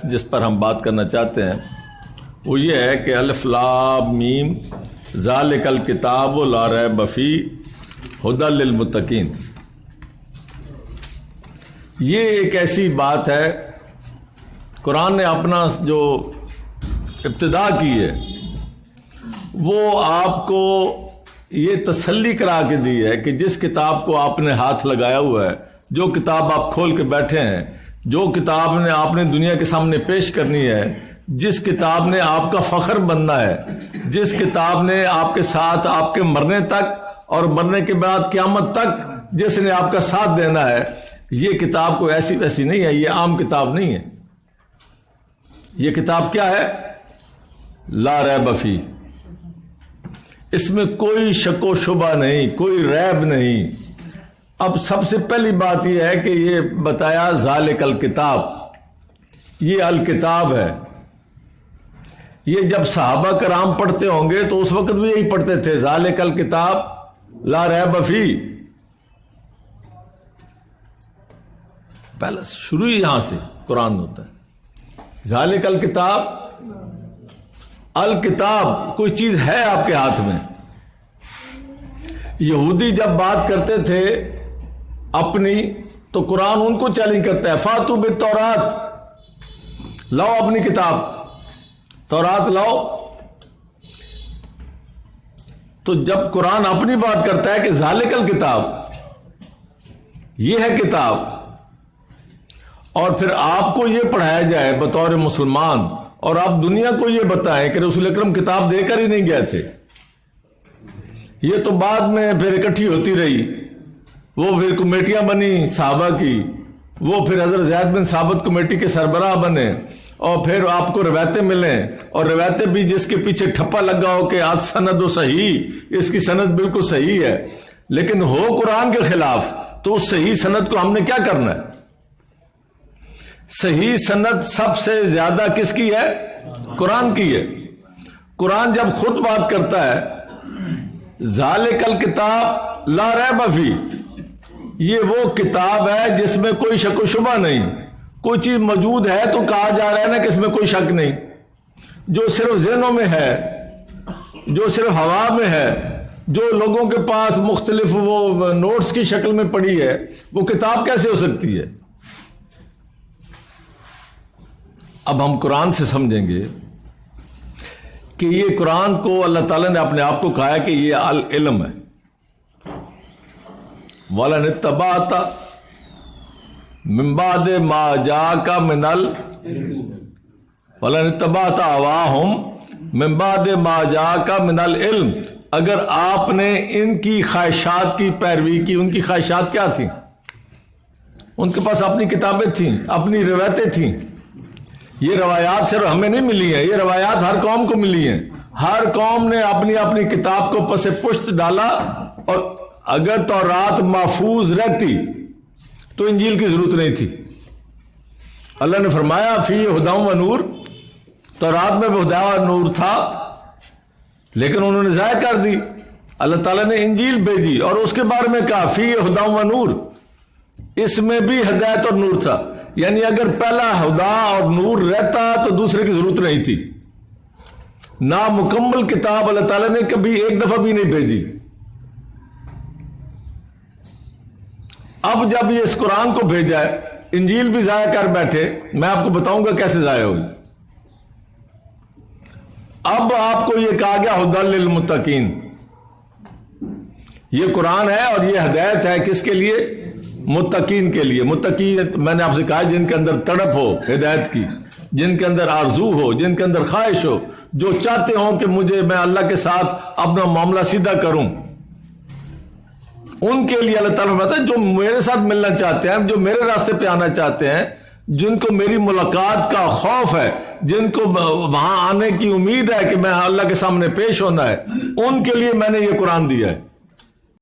جس پر ہم بات کرنا چاہتے ہیں وہ یہ ہے کہ الف لام میم ذالک الکتاب لا ریب فیہ ھدی للمتقین. یہ ایک ایسی بات ہے، قرآن نے اپنا جو ابتدا کی ہے وہ آپ کو یہ تسلی کرا کے دی ہے کہ جس کتاب کو آپ نے ہاتھ لگایا ہوا ہے، جو کتاب آپ کھول کے بیٹھے ہیں، جو کتاب نے آپ نے دنیا کے سامنے پیش کرنی ہے، جس کتاب نے آپ کا فخر بننا ہے، جس کتاب نے آپ کے ساتھ آپ کے مرنے تک اور مرنے کے بعد قیامت تک جس نے آپ کا ساتھ دینا ہے، یہ کتاب کوئی ایسی ویسی نہیں ہے، یہ عام کتاب نہیں ہے. یہ کتاب کیا ہے؟ لا ریب فیہ. اس میں کوئی شک و شبہ نہیں، کوئی ریب نہیں. اب سب سے پہلی بات یہ ہے کہ یہ بتایا ذالک الکتاب، یہ الکتاب ہے. یہ جب صحابہ کرام پڑھتے ہوں گے تو اس وقت بھی یہی پڑھتے تھے، ذالک الکتاب لا ریب فیہ. پہلے شروع ہی یہاں سے قرآن ہوتا ہے. ذالک الکتاب، الکتاب کوئی چیز ہے آپ کے ہاتھ میں. یہودی جب بات کرتے تھے اپنی تو قرآن ان کو چیلنج کرتا ہے، فاتو بالتورات، لاؤ اپنی کتاب تورات لاؤ. تو جب قرآن اپنی بات کرتا ہے کہ ذالک الکتاب، یہ ہے کتاب، اور پھر آپ کو یہ پڑھایا جائے بطور مسلمان اور آپ دنیا کو یہ بتائیں کہ رسول اکرم کتاب دے کر ہی نہیں گئے تھے. یہ تو بعد میں پھر اکٹھی ہوتی رہی، وہ پھر کمیٹیاں بنی صحابہ کی، وہ پھر حضرت زید بن ثابت کمیٹی کے سربراہ بنے، اور پھر آپ کو روایتیں ملیں، اور روایتیں بھی جس کے پیچھے ٹھپا لگا ہو کہ آج سند و صحیح، اس کی سند بالکل صحیح ہے، لیکن ہو قرآن کے خلاف، تو اس صحیح سند کو ہم نے کیا کرنا ہے؟ صحیح سند سب سے زیادہ کس کی ہے؟ قرآن کی ہے. قرآن جب خود بات کرتا ہے ذالک الکتاب لا ریب فیہ، یہ وہ کتاب ہے جس میں کوئی شک و شبہ نہیں. کوئی چیز موجود ہے تو کہا جا رہا ہے نا کہ اس میں کوئی شک نہیں. جو صرف ذہنوں میں ہے، جو صرف ہوا میں ہے، جو لوگوں کے پاس مختلف وہ نوٹس کی شکل میں پڑی ہے، وہ کتاب کیسے ہو سکتی ہے؟ اب ہم قرآن سے سمجھیں گے کہ یہ قرآن کو اللہ تعالیٰ نے اپنے آپ کو کہا ہے کہ یہ العلم ہے. وَلَنِ اتَّبَعْتَ مِن بَعْدِ مَا جَاءَكَ مِنَ وَلَنِ اتَّبَعْتَ أَهْوَاءَهُمْ مِن بَعْدِ مَا جَاءَكَ مِنَ الْعِلْمِ. اگر آپ نے ان کی خواہشات کی پیروی کی، ان کی خواہشات کیا تھیں؟ ان کے پاس اپنی کتابیں تھیں، اپنی روایتیں تھیں. یہ روایات صرف ہمیں نہیں ملی ہیں، یہ روایات ہر قوم کو ملی ہیں. ہر قوم نے اپنی اپنی کتاب کو پس پشت ڈالا، اور اگر تورات محفوظ رہتی تو انجیل کی ضرورت نہیں تھی. اللہ نے فرمایا فیہ ھدی و نور، تورات میں بھی ہدایت و نور تھا، لیکن انہوں نے ضائع کر دی. اللہ تعالیٰ نے انجیل بھیجی اور اس کے بارے میں کہا فیہ ھدی و نور، اس میں بھی ہدایت اور نور تھا. یعنی اگر پہلا ہدا اور نور رہتا تو دوسرے کی ضرورت نہیں تھی. نامکمل کتاب اللہ تعالیٰ نے کبھی ایک دفعہ بھی نہیں بھیجی. اب جب یہ اس قرآن کو بھیجا ہے، انجیل بھی ضائع کر بیٹھے، میں آپ کو بتاؤں گا کیسے ضائع ہوئی. اب آپ کو یہ کہا گیا ھدی للمتقین. یہ قرآن ہے اور یہ ہدایت ہے کس کے لیے؟ متقین کے لیے. متقین میں نے آپ سے کہا جن کے اندر تڑپ ہو ہدایت کی، جن کے اندر آرزو ہو، جن کے اندر خواہش ہو، جو چاہتے ہوں کہ میں اللہ کے ساتھ اپنا معاملہ سیدھا کروں. ان کے لیے اللہ تعالیٰ فرماتا ہے جو میرے ساتھ ملنا چاہتے ہیں، جو میرے راستے پہ آنا چاہتے ہیں، جن کو میری ملاقات کا خوف ہے، جن کو وہاں آنے کی امید ہے کہ میں اللہ کے سامنے پیش ہونا ہے، ان کے لیے میں نے یہ قرآن دیا ہے.